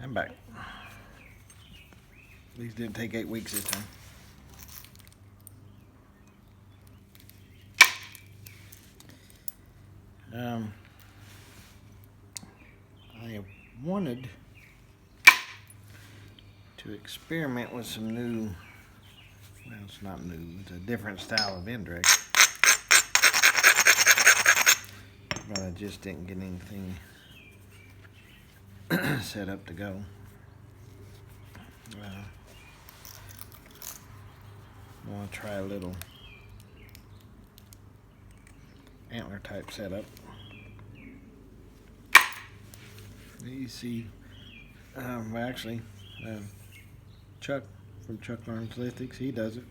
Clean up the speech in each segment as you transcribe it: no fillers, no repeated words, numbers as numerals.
I'm back. These didn't take 8 weeks this time. I wanted to experiment with some new, well, it's not new, it's a different style of Indirect. But I just didn't get anything set up to go. I want to try a little antler type setup. You see, Chuck from Chuck Arms Lithics, he does it.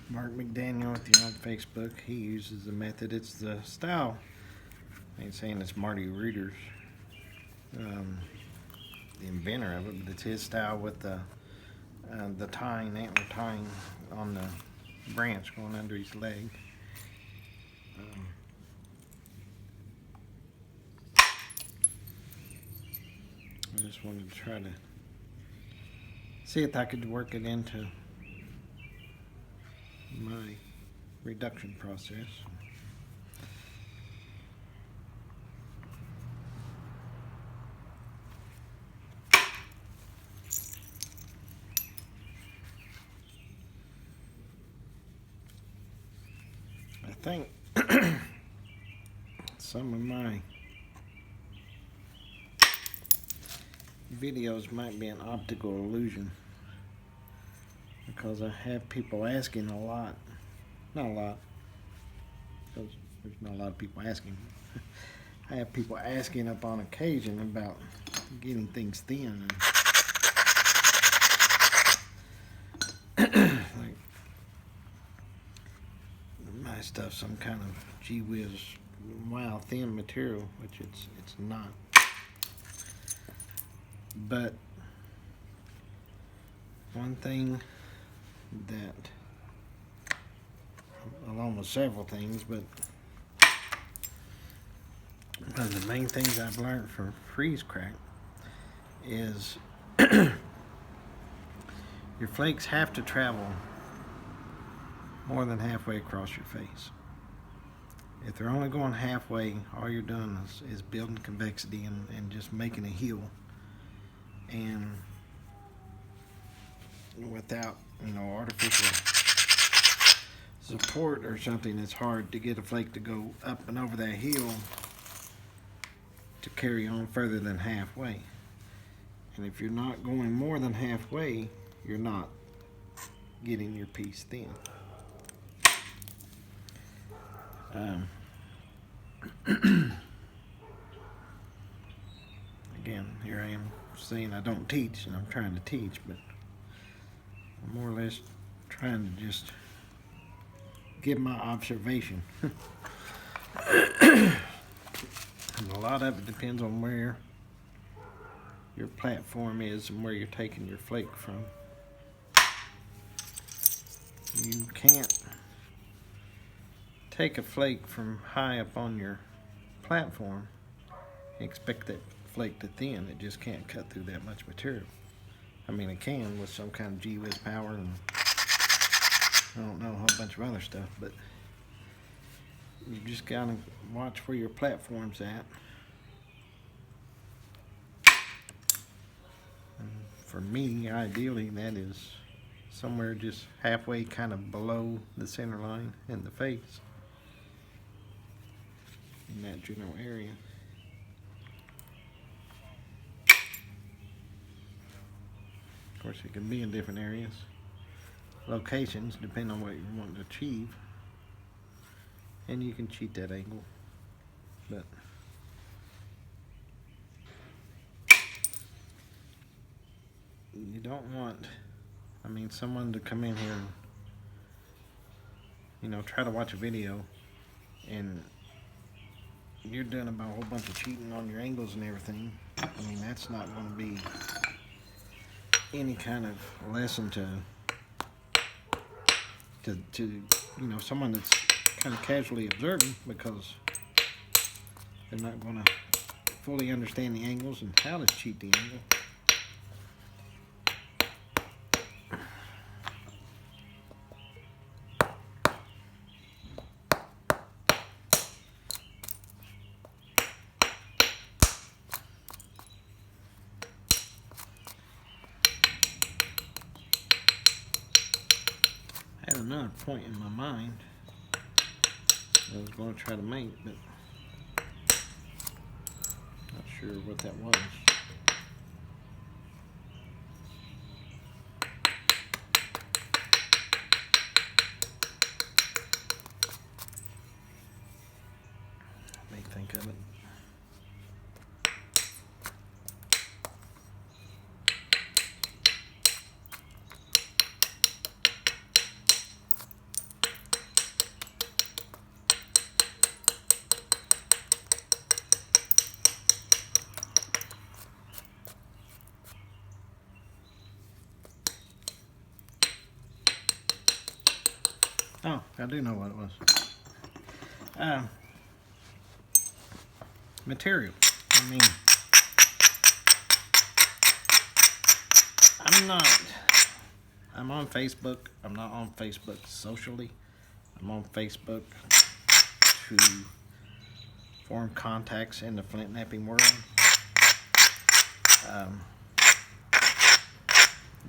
Mark McDaniel, if you're on Facebook, he uses the method. It's the style. I ain't saying it's Marty Reeder's, the inventor of it, but it's his style with the tying, antler tying on the branch going under his leg. I just wanted to try to see if I could work it into my reduction process. I think some of my videos might be an optical illusion, because I have people asking a lot, not a lot, because there's not a lot of people asking. I have people asking up on occasion about getting things thin, and like my stuff, some kind of gee whiz, wow, thin material, which it's not. But one thing that, along with several things, but one of the main things I've learned from freeze crack is your flakes have to travel more than halfway across your face. If they're only going halfway, all you're doing is building convexity and just making a heel. And without, artificial support or something, it's hard to get a flake to go up and over that heel to carry on further than halfway. And if you're not going more than halfway, you're not getting your piece thin. Again, here I am saying I don't teach, and I'm trying to teach, but I'm more or less trying to just give my observation. And a lot of it depends on where your platform is and where you're taking your flake from. You can't take a flake from high up on your platform and expect that flake to thin. It just can't cut through that much material. I mean, it can with some kind of gee whiz power and I don't know, a whole bunch of other stuff, but you just gotta watch where your platform's at. And for me, ideally, that is somewhere just halfway kind of below the center line and the face, in that general area. Of course, it can be in different areas, locations, depending on what you want to achieve, and you can cheat that angle, but you don't want, someone to come in here and try to watch a video and you're doing about a whole bunch of cheating on your angles and everything. That's not going to be any kind of lesson to someone that's kind of casually observing, because They're not going to fully understand the angles and how to cheat the angle. I had another point in my mind I was going to try to make, but not sure what that was. Let me think of it. Oh, I do know what it was. Material. I mean, I'm on Facebook. I'm not on Facebook socially. I'm on Facebook to form contacts in the Flintknapping world.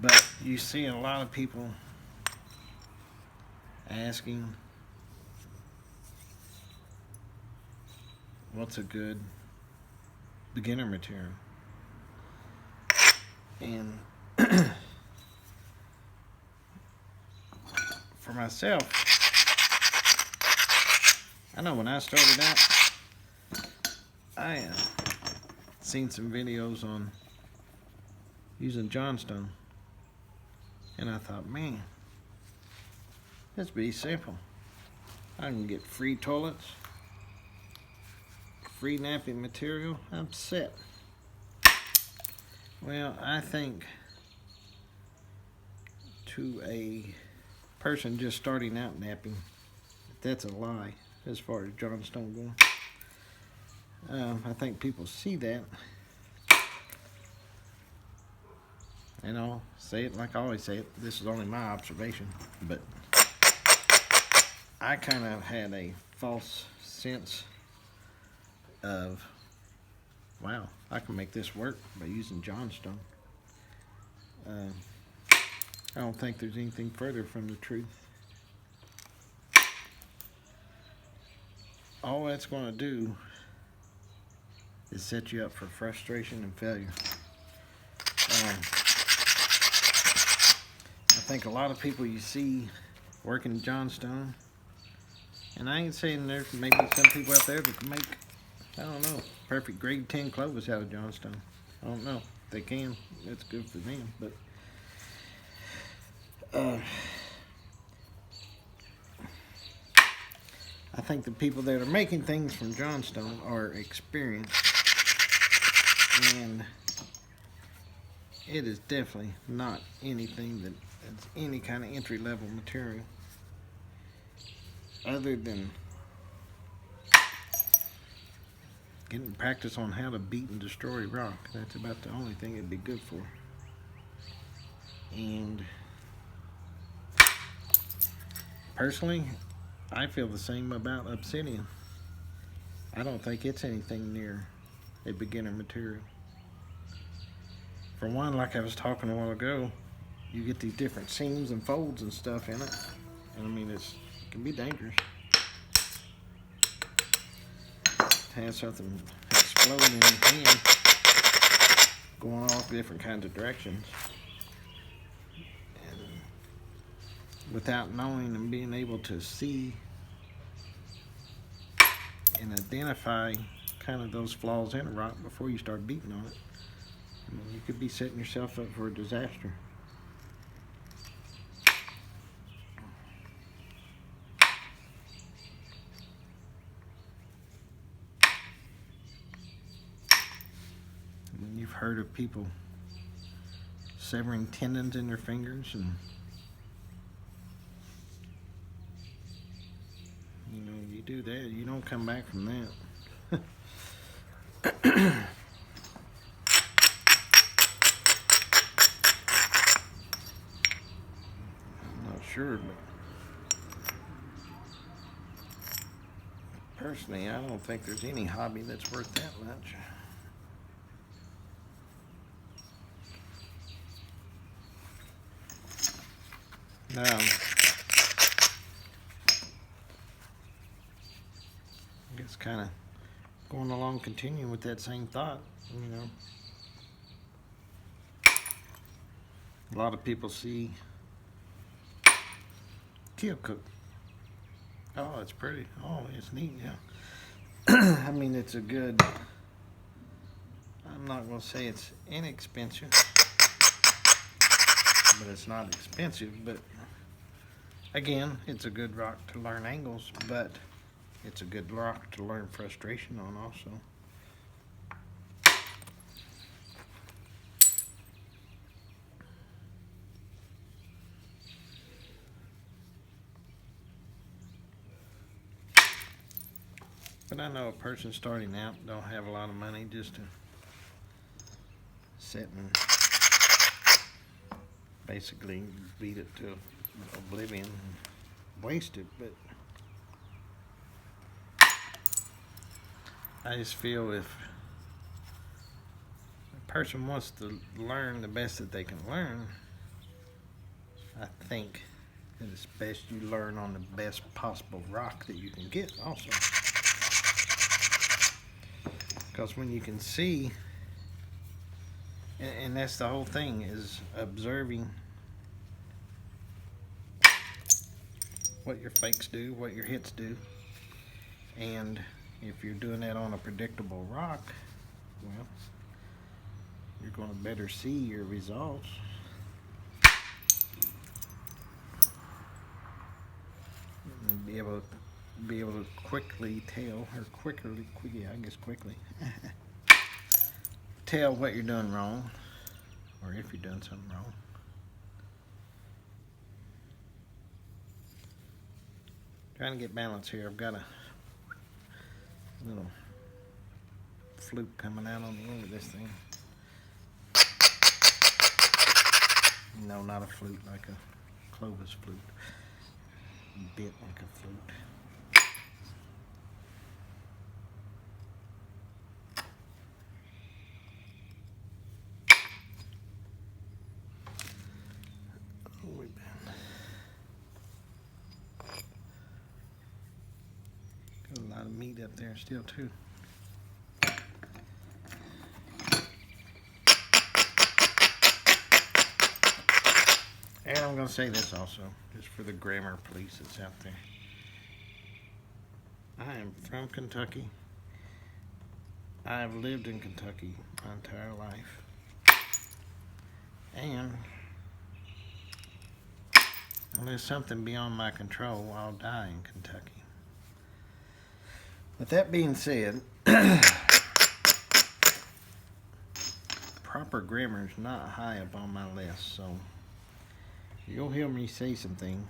But you see a lot of people asking what's a good beginner material, and for myself, I know when I started out, I seen some videos on using Johnstone, and I thought, man, this be simple. I can get free toilets, free napping material, I'm set. Well, I think to a person just starting out napping, that's a lie as far as Johnstone going. I think people see that, and I'll say it like I always say it, this is only my observation, but I kind of had a false sense of, wow, I can make this work by using Johnstone. I don't think there's anything further from the truth. All that's going to do is set you up for frustration and failure. I think a lot of people you see working Johnstone, and I ain't saying there's maybe some people out there that can make, I don't know, perfect grade 10 clovers out of Johnstone. I don't know. If they can, that's good for them. But I think the people that are making things from Johnstone are experienced, and it is definitely not anything that is any kind of entry-level material, other than getting practice on how to beat and destroy rock. That's about the only thing it'd be good for. And personally, I feel the same about Obsidian. I don't think it's anything near a beginner material. For one, like I was talking a while ago, you get these different seams and folds and stuff in it, and I mean, it can be dangerous to have something explode in your hand, going off different kinds of directions, and without knowing and being able to see and identify kind of those flaws in a rock before you start beating on it, I mean, you could be setting yourself up for a disaster. I mean, you've heard of people severing tendons in their fingers, and you know, you do that, you don't come back from that. Not sure, but personally, I don't think there's any hobby that's worth that much. Now, I guess kind of going along, continuing with that same thought, you know. A lot of people see Keel cook. Oh, it's pretty. Oh, it's neat, yeah. I mean, it's a good, I'm not going to say it's inexpensive, but it's not expensive. But again, it's a good rock to learn angles, but it's a good rock to learn frustration on also. But I know a person starting out don't have a lot of money just to sit and basically beat it to oblivion and waste it. But I just feel if a person wants to learn the best that they can learn, I think that it's best you learn on the best possible rock that you can get also. Because when you can see, and that's the whole thing, is observing what your fakes do, what your hits do. And if you're doing that on a predictable rock, well, you're going to better see your results. And be able to quickly tell, or quickly, tell what you're doing wrong, or if you're doing something wrong. Trying to get balance here. I've got a little flute coming out on the end of this thing. No, not a flute, like a Clovis flute. Bit like a flute. Got a lot of meat up there still too. And I'm going to say this also, just for the grammar police that's out there. I am from Kentucky. I've lived in Kentucky my entire life. And unless something beyond my control, I'll die in Kentucky. With that being said, proper grammar is not high up on my list, so you'll hear me say some things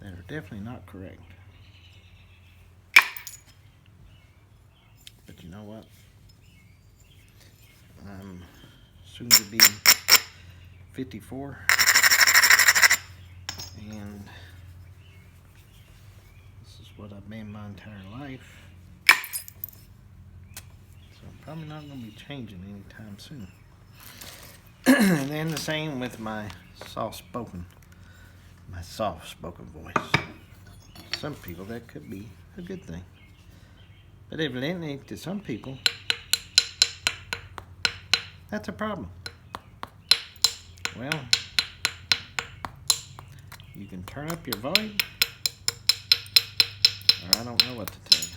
that are definitely not correct. But you know what? I'm soon to be 54, and this is what I've been my entire life. So I'm probably not going to be changing anytime soon. And then the same with my soft-spoken voice. Some people that could be a good thing. But evidently to some people, that's a problem. Well, you can turn up your volume, or I don't know what to tell you.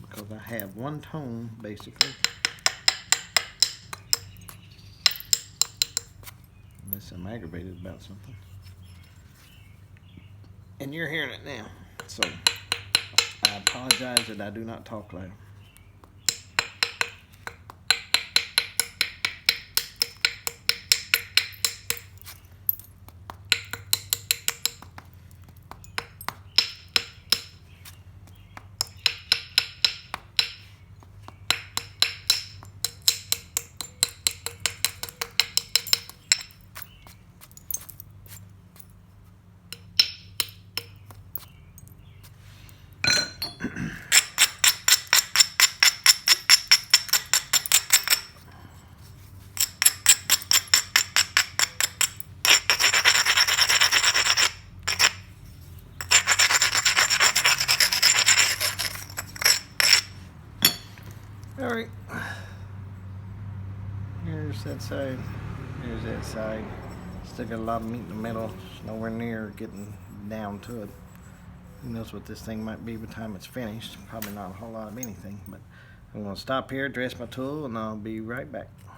Because I have one tone, basically. Unless I'm aggravated about something. And you're hearing it now. So, I apologize that I do not talk loud. that side. Here's that side. Still got a lot of meat in the middle. It's nowhere near getting down to it. Who knows what this thing might be by the time it's finished. Probably not a whole lot of anything, but I'm going to stop here, dress my tool, and I'll be right back.